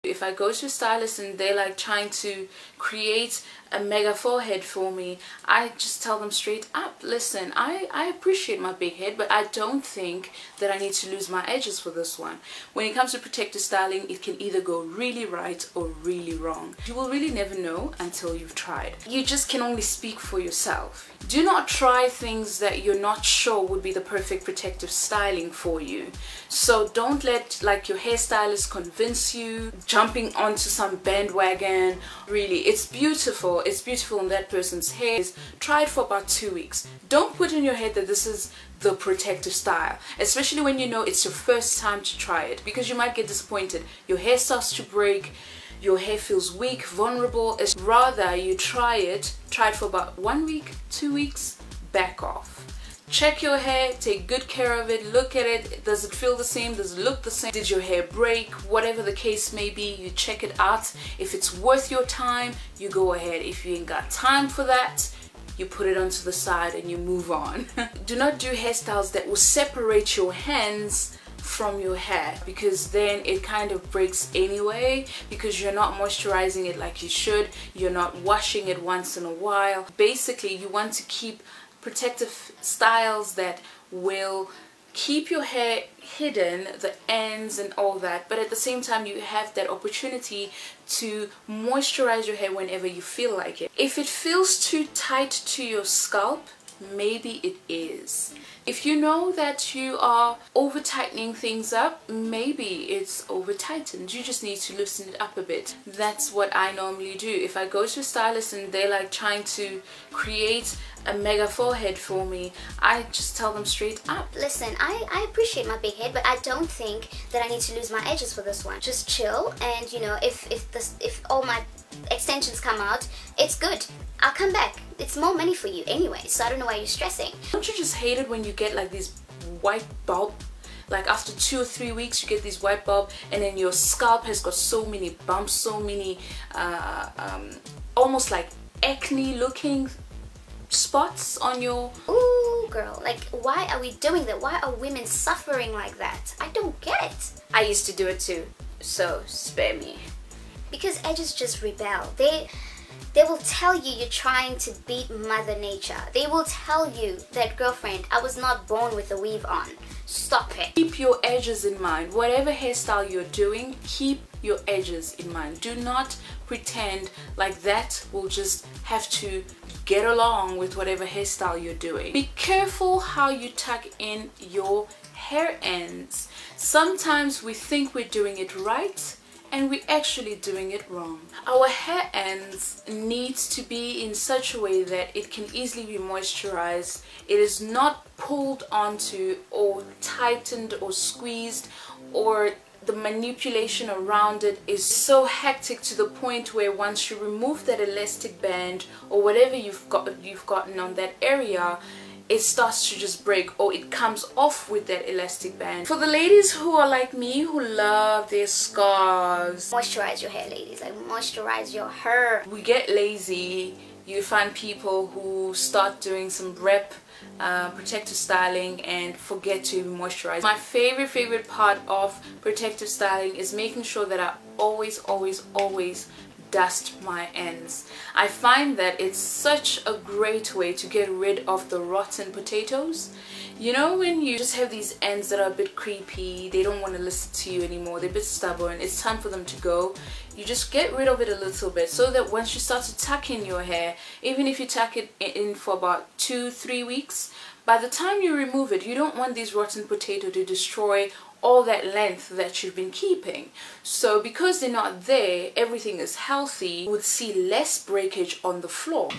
If I go to a stylist and they're like trying to create a mega forehead for me, I just tell them straight up, listen, I appreciate my big head, but I don't think that I need to lose my edges for this one. When it comes to protective styling, it can either go really right or really wrong. You will really never know until you've tried. You just can only speak for yourself. Do not try things that you're not sure would be the perfect protective styling for you. So don't let like your hairstylist convince you, jumping onto some bandwagon. Really, it's beautiful in that person's hair. Try it for about 2 weeks. Don't put in your head that this is the protective style, especially when you know it's your first time to try it, because you might get disappointed. Your hair starts to break, your hair feels weak, vulnerable. It's rather you try it for about 1 week, 2 weeks, back off. Check your hair, take good care of it, look at it. Does it feel the same? Does it look the same? Did your hair break? Whatever the case may be, you check it out. If it's worth your time, you go ahead. If you ain't got time for that, you put it onto the side and you move on. Do not do hairstyles that will separate your hands from your hair, because then it kind of breaks anyway, because you're not moisturizing it like you should. You're not washing it once in a while. Basically, you want to keep protective styles that will keep your hair hidden, the ends and all that, but at the same time you have that opportunity to moisturize your hair whenever you feel like it. If it feels too tight to your scalp, maybe it is. If you know that you are over tightening things up, maybe it's over tightened. You just need to loosen it up a bit. That's what I normally do. If I go to a stylist and they're like trying to create a mega forehead for me, I just tell them straight up, listen, I appreciate my big head, but I don't think that I need to lose my edges for this one. Just chill, and you know, if all my extensions come out, it's good. I'll come back. It's more money for you anyway, so I don't know why you're stressing. Don't you just hate it when you get like these white bulb, like after 2 or 3 weeks you get these white bulb, and then your scalp has got so many bumps, so many almost like acne looking spots on your... Ooh girl, like why are we doing that? Why are women suffering like that? I don't get it. I used to do it too, so spare me. Because edges just rebel. They will tell you you're trying to beat Mother Nature. They will tell you that, girlfriend, I was not born with a weave on. Stop it. Keep your edges in mind. Whatever hairstyle you're doing, keep your edges in mind. Do not pretend like that will just have to get along with whatever hairstyle you're doing. Be careful how you tuck in your hair ends. Sometimes we think we're doing it right, and we're actually doing it wrong. Our hair ends needs to be in such a way that it can easily be moisturized. It is not pulled onto or tightened or squeezed, or the manipulation around it is so hectic to the point where once you remove that elastic band or whatever you've gotten on that area, it starts to just break, or it comes off with that elastic band. For the ladies who are like me, who love their scarves, moisturize your hair, ladies. Like, moisturize your hair. We get lazy. You find people who start doing some rep protective styling and forget to moisturize. My favorite part of protective styling is making sure that I always dust my ends. I find that it's such a great way to get rid of the rotten potatoes. You know, when you just have these ends that are a bit creepy, they don't want to listen to you anymore, they're a bit stubborn, it's time for them to go. You just get rid of it a little bit, so that once you start to tuck in your hair, even if you tuck it in for about 2-3 weeks, by the time you remove it, you don't want these rotten potatoes to destroy all that length that you've been keeping. So because they're not there, everything is healthy. You would see less breakage on the floor.